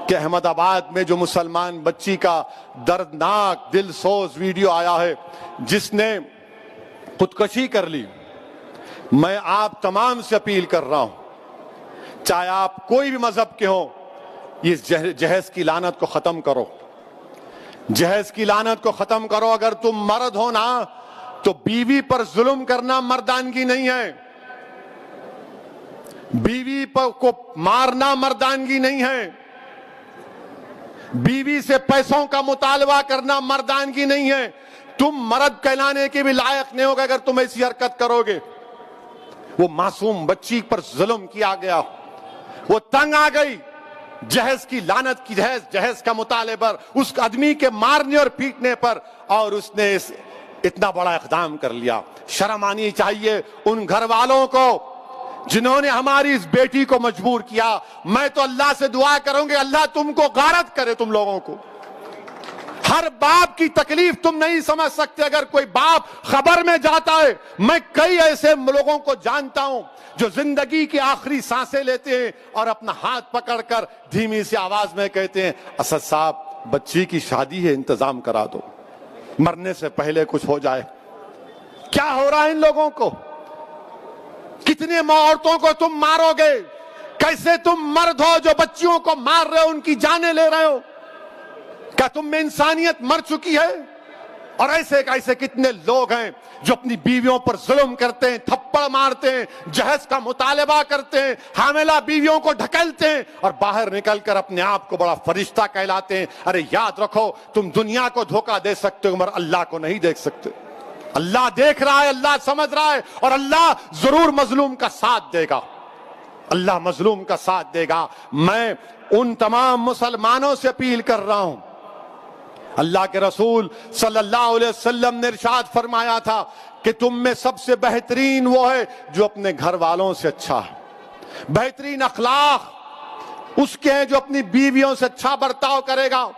کہ احمد آباد میں جو مسلمان بچی کا دردناک دل سوز ویڈیو آیا ہے جس نے خودکشی کر لی، میں آپ تمام سے اپیل کر رہا ہوں، چاہے آپ کوئی بھی مذہب کے ہوں، یہ جہیز کی لعنت کو ختم کرو، جہیز کی لعنت کو ختم کرو۔ اگر تم مرد ہو نا تو بیوی پر ظلم کرنا مردانگی نہیں ہے، بیوی کو مارنا مردانگی نہیں ہے، بیوی سے پیسوں کا مطالبہ کرنا مردانگی نہیں ہے۔ تم مرد کہلانے کے بھی لائق نہیں ہوگا اگر تم ایسی حرکت کرو گے۔ وہ معصوم بچی پر ظلم کیا گیا، وہ تنگ آ گئی جہیز کی لعنت کی، جہیز کا مطالبہ اس آدمی کے مارنے اور پیٹنے پر، اور اس نے اتنا بڑا اقدام کر لیا۔ شرم آنی چاہیے ان گھر والوں کو جنہوں نے ہماری اس بیٹی کو مجبور کیا۔ میں تو اللہ سے دعا کروں گے اللہ تم کو غارت کرے، تم لوگوں کو۔ ہر باپ کی تکلیف تم نہیں سمجھ سکتے۔ اگر کوئی باپ خبر میں جاتا ہے، میں کئی ایسے لوگوں کو جانتا ہوں جو زندگی کی آخری سانسیں لیتے ہیں اور اپنا ہاتھ پکڑ کر دھیمی سی آواز میں کہتے ہیں اسد صاحب بچی کی شادی ہے، انتظام کرا دو، مرنے سے پہلے کچھ ہو جائے۔ کیا ہو رہا ہے ان لوگوں کو؟ کتنے عورتوں کو تم مارو گے؟ کیسے تم مرد ہو جو بچیوں کو مار رہے ہو، ان کی جانیں لے رہے ہو؟ کیا تم میں انسانیت مر چکی ہے؟ اور ایسے کتنے لوگ ہیں جو اپنی بیویوں پر ظلم کرتے ہیں، تھپڑ مارتے ہیں، جہیز کا مطالبہ کرتے ہیں، حاملہ بیویوں کو ڈھکیلتے ہیں اور باہر نکل کر اپنے آپ کو بڑا فرشتہ کہلاتے ہیں۔ ارے یاد رکھو تم دنیا کو دھوکہ دے سکتے ہو مگر اللہ کو نہیں دیکھ سکتے۔ اللہ دیکھ رہا ہے، اللہ سمجھ رہا ہے، اور اللہ ضرور مظلوم کا ساتھ دے گا، اللہ مظلوم کا ساتھ دے گا۔ میں ان تمام مسلمانوں سے اپیل کر رہا ہوں، اللہ کے رسول صلی اللہ علیہ وسلم نے ارشاد فرمایا تھا کہ تم میں سب سے بہترین وہ ہے جو اپنے گھر والوں سے اچھا ہے، بہترین اخلاق اس کے ہیں جو اپنی بیویوں سے اچھا برتاؤ کرے گا۔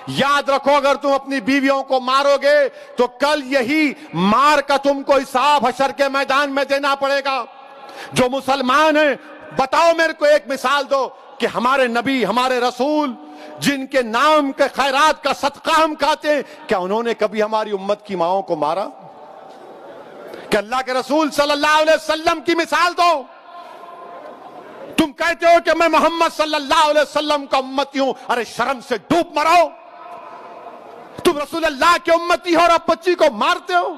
یاد رکھو اگر تم اپنی بیویوں کو مارو گے تو کل یہی مار کا تم کو حساب حشر کے میدان میں دینا پڑے گا۔ جو مسلمان ہیں بتاؤ میرے کو ایک مثال دو کہ ہمارے نبی ہمارے رسول جن کے نام کے خیرات کا صدقہ ہم کھاتے ہیں، کیا انہوں نے کبھی ہماری امت کی ماؤں کو مارا؟ کہ اللہ کے رسول صلی اللہ علیہ وسلم کی مثال دو۔ تم کہتے ہو کہ میں محمد صلی اللہ علیہ وسلم کا امتی ہوں، ارے شرم سے ڈوب مرو۔ تم رسول اللہ کے امتی ہو اور اب بچی کو مارتے ہو،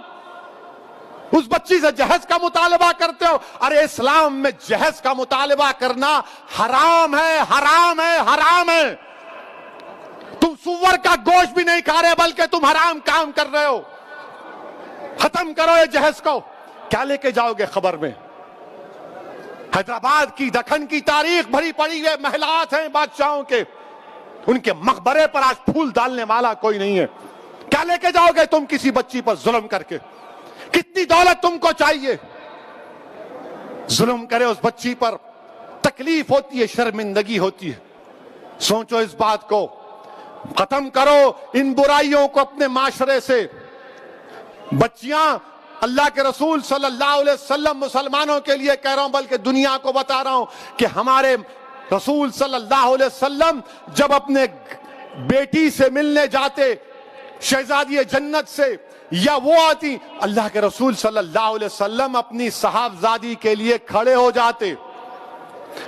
اس بچی سے جہیز کا مطالبہ کرتے ہو۔ ارے اسلام میں جہیز کا مطالبہ کرنا حرام ہے، حرام ہے، حرام ہے۔ تم سور کا گوشت بھی نہیں کھا رہے بلکہ تم حرام کام کر رہے ہو۔ ختم کرو یہ جہیز کو۔ کیا لے کے جاؤ گے خبر میں؟ حیدرآباد کی دکن کی تاریخ بھری پڑی ہے، محلات ہیں بادشاہوں کے، ان کے مقبرے پر آج پھول ڈالنے والا کوئی نہیں ہے۔ کیا لے کے جاؤ گے تم کسی بچی پر ظلم کر کے؟ کتنی دولت تم کو چاہیے؟ ظلم کرے اس بچی پر، تکلیف ہوتی ہے، شرمندگی ہوتی ہے۔ سوچو اس بات کو، ختم کرو ان برائیوں کو اپنے معاشرے سے۔ بچیاں اللہ کے رسول صلی اللہ علیہ وسلم مسلمانوں کے لیے کہہ رہا ہوں بلکہ دنیا کو بتا رہا ہوں کہ ہمارے رسول صلی اللہ علیہ وسلم جب اپنے بیٹی سے ملنے جاتے، شہزادی جنت سے، یا وہ آتی، اللہ کے رسول صلی اللہ علیہ وسلم اپنی صاحبزادی کے لیے کھڑے ہو جاتے،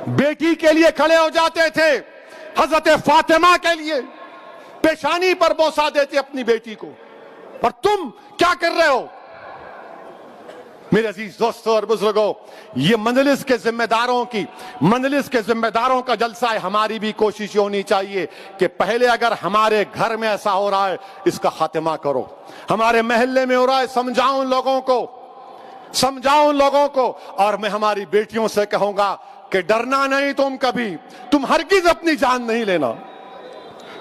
بیٹی کے لیے کھڑے ہو جاتے تھے، حضرت فاطمہ کے لیے پیشانی پر بوسہ دیتے اپنی بیٹی کو۔ اور تم کیا کر رہے ہو؟ میرے عزیز دوستوں اور بزرگوں، یہ مجلس کے ذمہ داروں کا جلسہ ہے۔ ہماری بھی کوشش ہونی چاہیے کہ پہلے اگر ہمارے گھر میں ایسا ہو رہا ہے اس کا خاتمہ کرو، ہمارے محلے میں ہو رہا ہے سمجھاؤ ان لوگوں کو۔ اور میں ہماری بیٹیوں سے کہوں گا کہ ڈرنا نہیں، تم ہرگز اپنی جان نہیں لینا،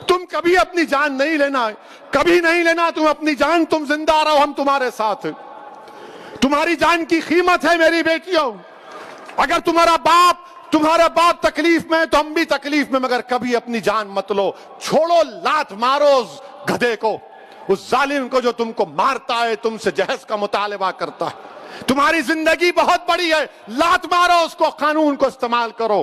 تم کبھی اپنی جان نہیں لینا، کبھی نہیں لینا تم اپنی جان۔ تم زندہ رہو، ہم تمہارے ساتھ ہیں، تمہاری جان کی قیمت ہے میری بیٹیوں۔ اگر تمہارا باپ تکلیف میں ہے تو ہم بھی تکلیف میں، مگر کبھی اپنی جان مت لو۔ چھوڑو، لات مارو اس گدھے کو، اس ظالم کو جو تم کو مارتا ہے، تم سے جہیز کا مطالبہ کرتا ہے۔ تمہاری زندگی بہت بڑی ہے، لات مارو اس کو، قانون کو استعمال کرو۔